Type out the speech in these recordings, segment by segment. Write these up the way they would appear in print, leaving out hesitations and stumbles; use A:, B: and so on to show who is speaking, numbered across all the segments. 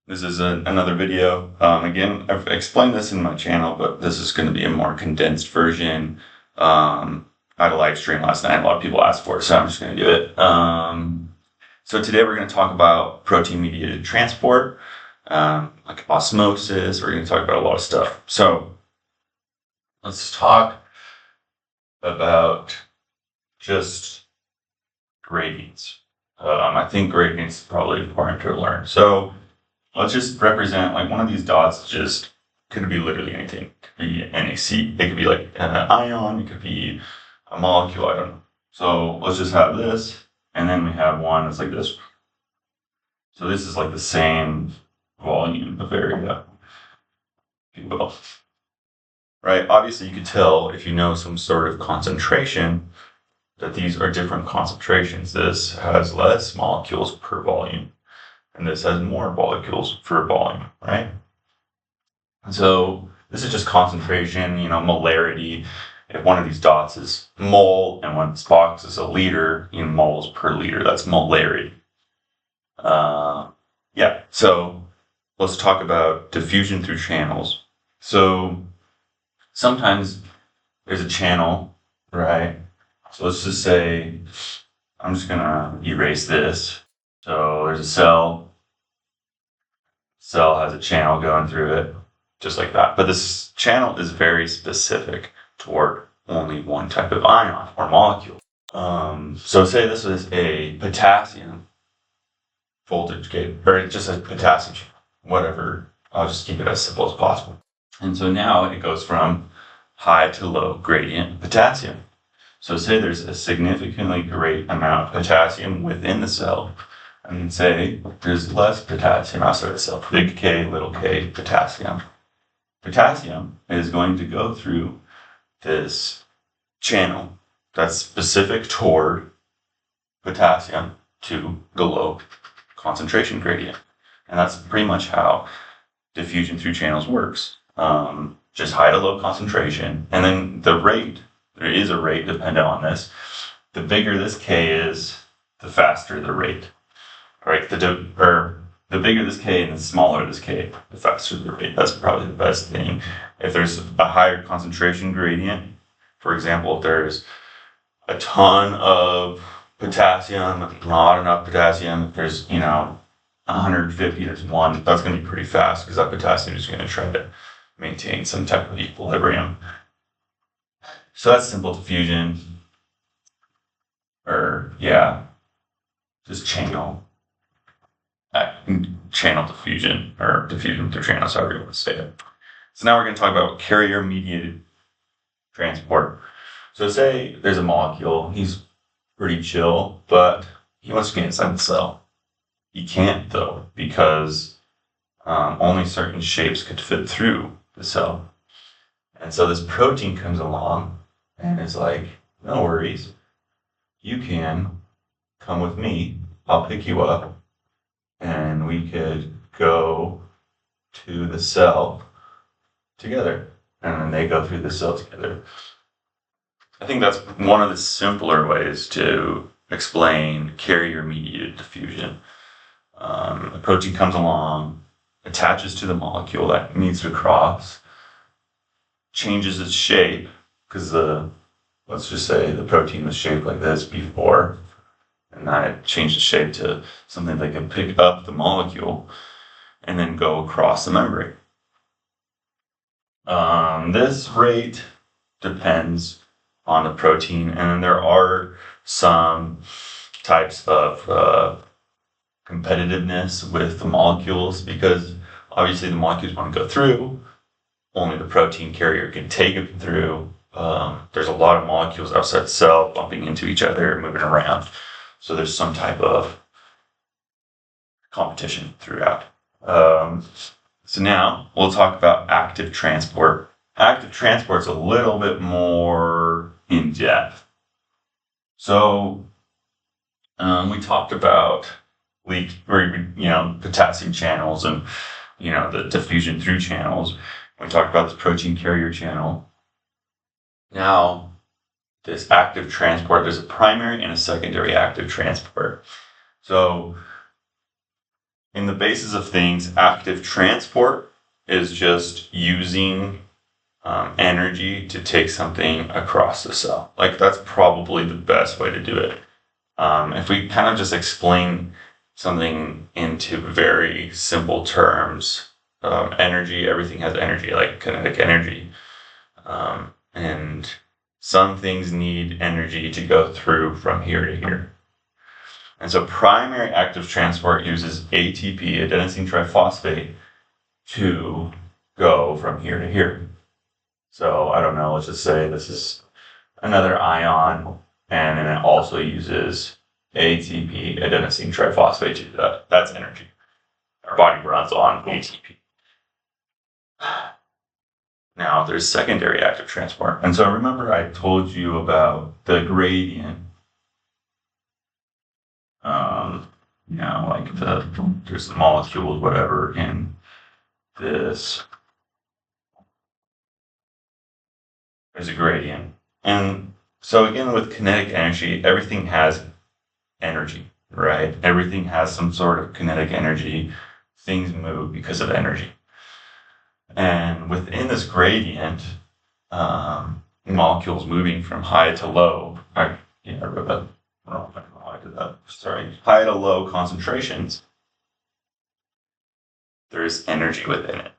A: This is another video. Again, I've explained this in my channel, but this is going to be a more condensed version. I had a live stream last night. A lot of people asked for it, so I'm just going to do it. So today we're going to talk about protein-mediated transport, like osmosis. We're going to talk about a lot of stuff. So let's talk about just gradients. I think gradients is probably important to learn. So let's just represent like one of these dots. Just could be literally anything. It could be NaC. It could be like an ion. It could be a molecule. I don't know. So let's just have this, and then we have one that's like this. So this is like the same volume of area, if you will. Right? Obviously, you could tell if you know some sort of concentration that these are different concentrations. This has less molecules per volume, and this has more molecules per volume, right? And so this is just concentration, molarity. If one of these dots is mole and one of this box is a liter, in moles per liter, that's molarity. So let's talk about diffusion through channels. So sometimes there's a channel, right? So let's just say, I'm just gonna erase this. So there's a cell. Cell has a channel going through it, just like that. But this channel is very specific toward only one type of ion or molecule. So say this is a potassium voltage gate, or just a potassium, whatever. I'll just keep it as simple as possible. And so now it goes from high to low gradient potassium. So say there's a significantly great amount of potassium within the cell, and then say there's less potassium outside the cell, big K, little k, potassium. Potassium is going to go through this channel that's specific toward potassium to the low concentration gradient. And that's pretty much how diffusion through channels works. Just high to low concentration, and then the rate, there is a rate dependent on this. The bigger this K is, the faster the rate. Right? The bigger this K and the smaller this K, the faster the rate. That's probably the best thing. If there's a higher concentration gradient, for example, if there's a ton of potassium, not enough potassium, if there's, 150, there's one, that's going to be pretty fast because that potassium is going to try to maintain some type of equilibrium. So that's simple diffusion, just channel diffusion, or diffusion through channels, however you want to say it. So now we're going to talk about carrier-mediated transport. So say there's a molecule, he's pretty chill, but he wants to get inside the cell. He can't though, because only certain shapes could fit through the cell. And so this protein comes along and is like, no worries, you can come with me, I'll pick you up, and we could go to the cell together. And then they go through the cell together. I think that's one of the simpler ways to explain carrier-mediated diffusion. The protein comes along, attaches to the molecule that needs to cross, changes its shape, because let's just say the protein was shaped like this before, and then it changed the shape to something that can pick up the molecule and then go across the membrane. This rate depends on the protein, and there are some types of competitiveness with the molecules, because obviously the molecules want to go through, only the protein carrier can take it through. There's a lot of molecules outside the cell bumping into each other, moving around. So there's some type of competition throughout. So now we'll talk about active transport. Active transport is a little bit more in depth. So we talked about potassium channels and the diffusion through channels. We talked about this protein carrier channel. Now, this active transport, there's a primary and a secondary active transport. So in the basis of things, active transport is just using energy to take something across the cell. Like that's probably the best way to do it. If we kind of just explain something into very simple terms, energy, everything has energy, like kinetic energy. And some things need energy to go through from here to here. And so primary active transport uses ATP, adenosine triphosphate, to go from here to here. So I don't know, let's just say this is another ion, and then it also uses ATP, adenosine triphosphate to do that. That's energy. Our body runs on ATP. Now there's secondary active transport. And so remember I told you about the gradient. Like there's the molecules, whatever, in this. There's a gradient. And so again, with kinetic energy, everything has energy, right? Everything has some sort of kinetic energy. Things move because of energy. And within this gradient, molecules moving from high to low. I wrote that wrong. I don't know why I did that. Sorry. High to low concentrations. There is energy within it.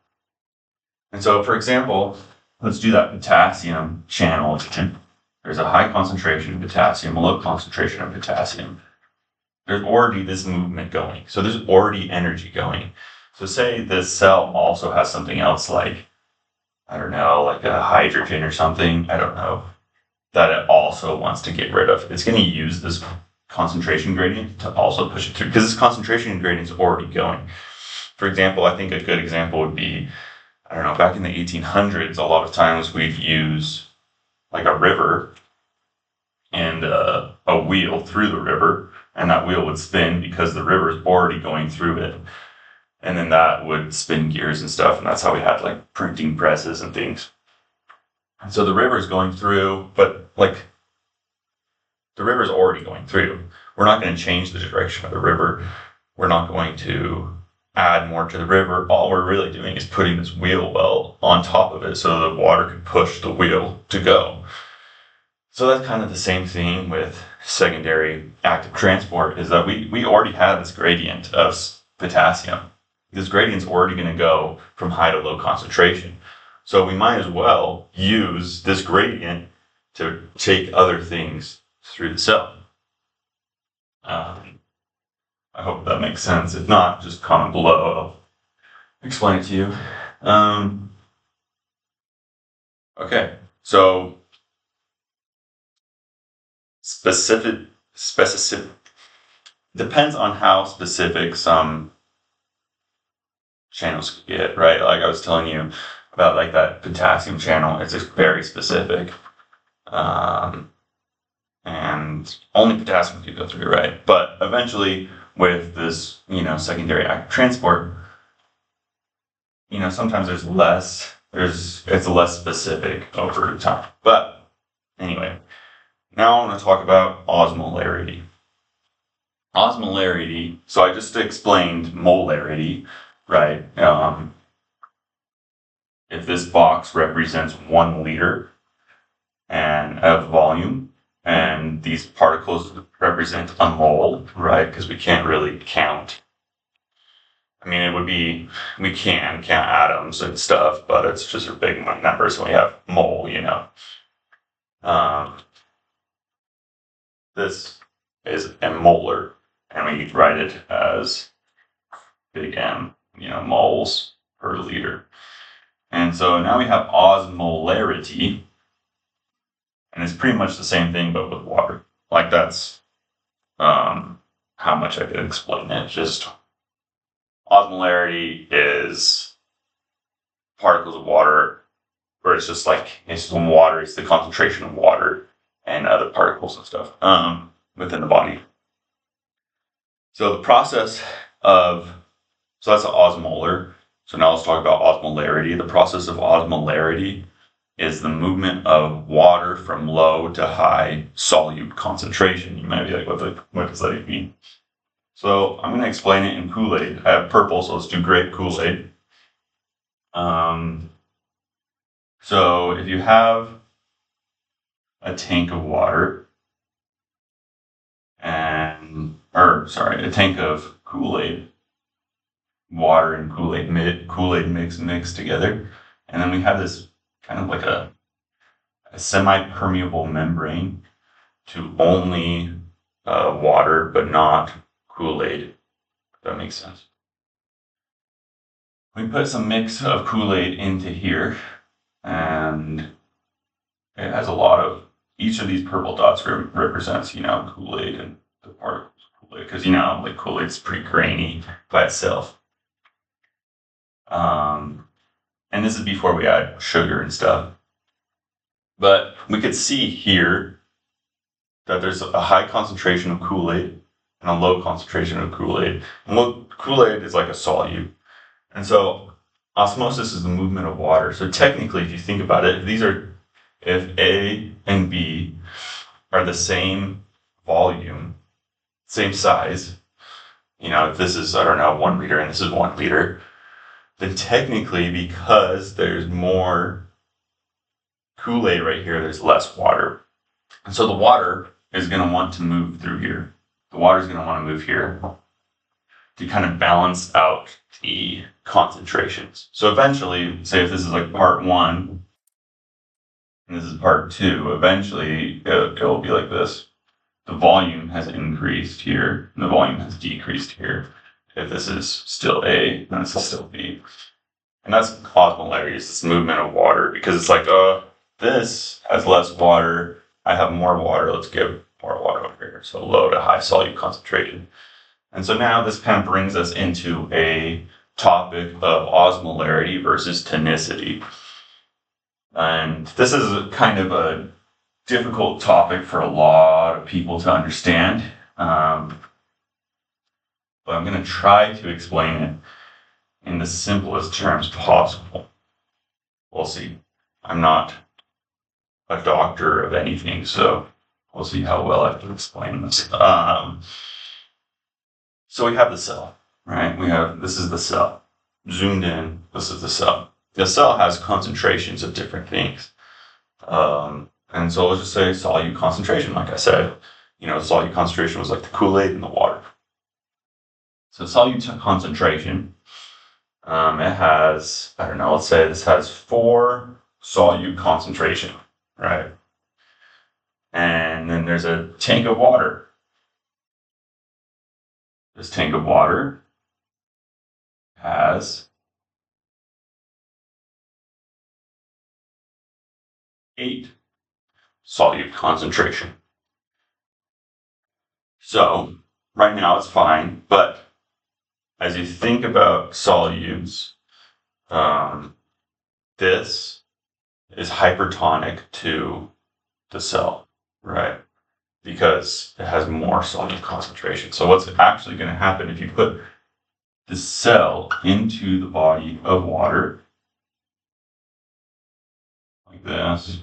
A: And so, for example, let's do that potassium channel again. There's a high concentration of potassium, a low concentration of potassium. There's already this movement going. So there's already energy going. So say this cell also has something else like, I don't know, like a hydrogen or something, I don't know, that it also wants to get rid of. It's going to use this concentration gradient to also push it through, because this concentration gradient is already going. For example, I think a good example would be, I don't know, back in the 1800s, a lot of times we'd use like a river and a wheel through the river, and that wheel would spin because the river is already going through it. And then that would spin gears and stuff, and that's how we had like printing presses and things. And so the river is going through, but like the river is already going through. We're not going to change the direction of the river. We're not going to add more to the river. All we're really doing is putting this wheel well on top of it so the water can push the wheel to go. So that's kind of the same thing with secondary active transport, is that we already have this gradient of potassium. This gradient's already going to go from high to low concentration. So we might as well use this gradient to take other things through the cell. I hope that makes sense. If not, just comment below. I'll explain it to you. Okay, so specific depends on how specific some channels could get, right? Like I was telling you about like that potassium channel, it's just very specific. And only potassium could go through, right? But eventually with this, secondary active transport, sometimes it's less specific over time. But anyway, now I want to talk about osmolarity. Osmolarity, so I just explained molarity, right? If this box represents 1 liter and of volume, and these particles represent a mole, right? Because we can't really count. I mean, it would be, we can count atoms and stuff, but it's just a big number, so we have mole, This is a molar, and we write it as big M, moles per liter. And so now we have osmolarity, and it's pretty much the same thing, but with water. Like that's how much I could explain it. Just osmolarity is particles of water, or it's just like it's water. It's the concentration of water and other particles and stuff within the body. So the process of that's osmolar. So now let's talk about osmolarity. The process of osmolarity is the movement of water from low to high solute concentration. You might be like, what does that mean? So I'm going to explain it in Kool-Aid. I have purple, so let's do grape Kool-Aid. So if you have a tank of water a tank of Kool-Aid, water and Kool-Aid mixed together, and then we have this kind of like a semi-permeable membrane to only water, but not Kool-Aid. If that makes sense. We put some mix of Kool-Aid into here, and it has a lot of, each of these purple dots represents, Kool-Aid and the particles of Kool-Aid, because, like Kool-Aid's pretty grainy by itself. And this is before we add sugar and stuff. But we could see here that there's a high concentration of Kool-Aid and a low concentration of Kool-Aid. And Kool-Aid is like a solute. And so osmosis is the movement of water. So technically, if you think about it, if A and B are the same volume, same size, if this is, 1 liter and this is 1 liter, then technically, because there's more Kool-Aid right here, there's less water. And so the water is going to want to move through here. The water is going to want to move here to kind of balance out the concentrations. So eventually, say if this is like part 1, and this is part 2, eventually it will be like this. The volume has increased here, and the volume has decreased here. If this is still A, then this is still B. And that's osmolarity, it's this movement of water, because it's like, this has less water, I have more water, let's give more water over here. So low to high solute concentration. And so now this kind of brings us into a topic of osmolarity versus tonicity. And this is kind of a difficult topic for a lot of people to understand. But I'm going to try to explain it in the simplest terms possible. We'll see. I'm not a doctor of anything, so we'll see how well I can explain this. So we have the cell, right? This is the cell. Zoomed in, this is the cell. The cell has concentrations of different things. And so let's just say solute concentration, like I said. Solute concentration was like the Kool-Aid and the water. So solute concentration, it has, let's say this has 4 solute concentration, right? And then there's a tank of water. This tank of water has 8 solute concentration. So right now it's fine, but as you think about solutes, this is hypertonic to the cell, right? Because it has more solute concentration. So what's actually going to happen if you put the cell into the body of water, like this,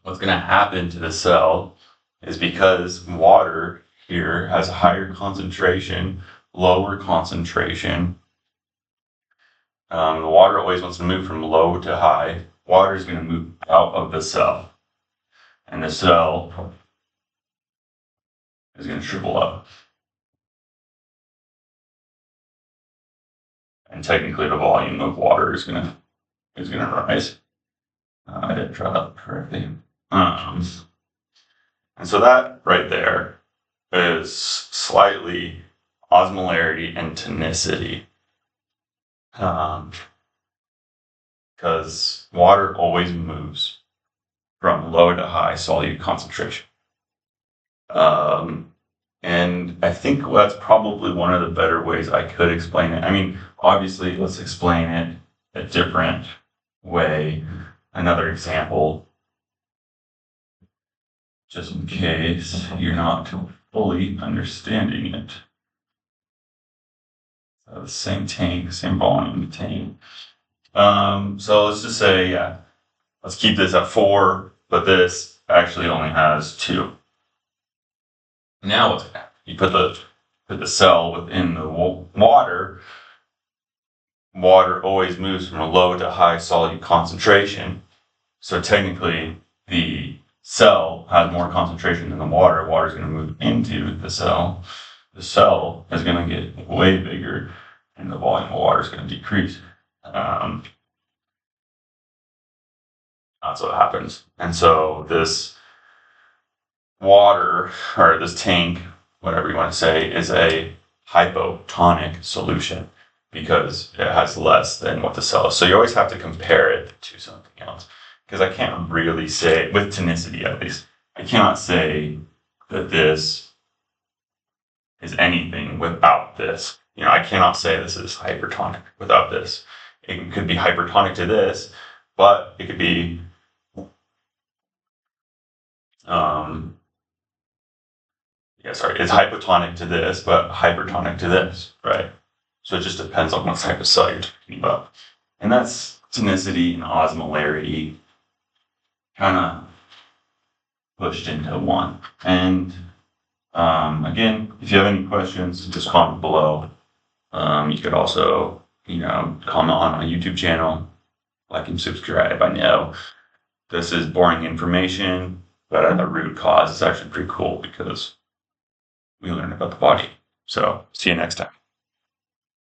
A: what's going to happen to the cell is because water here has a higher concentration, lower concentration. The water always wants to move from low to high. Water is going to move out of the cell, and the cell is going to shrivel up. And technically, the volume of water is going to rise. I didn't draw that correctly. And so that right there is slightly osmolarity and tonicity. Because water always moves from low to high solute concentration. And I think that's probably one of the better ways I could explain it. I mean, obviously, let's explain it a different way. Another example, just in case you're not fully understanding it. The same tank, same volume tank. So let's just say, let's keep this at 4, but this actually only has 2. Now what's going to happen? You put the cell within the water. Water always moves from a low to high solute concentration. So technically, the cell has more concentration than the water. Water is going to move into the cell. The cell is going to get way bigger, and the volume of water is going to decrease. That's what happens. And so this water, or this tank, whatever you want to say, is a hypotonic solution because it has less than what the cell is. So you always have to compare it to something else. Because I can't really say, with tonicity at least, I cannot say that this is anything without this. I cannot say this is hypertonic without this. It could be hypertonic to this, but it could be it's hypotonic to this, but hypertonic to this, right? So it just depends on what type of cell you're talking about. And that's tonicity and osmolarity kind of pushed into one. And again, if you have any questions, just comment below. You could also, comment on my YouTube channel, like and subscribe. I know this is boring information, but at the root cause, it's actually pretty cool because we learn about the body. So see you next time.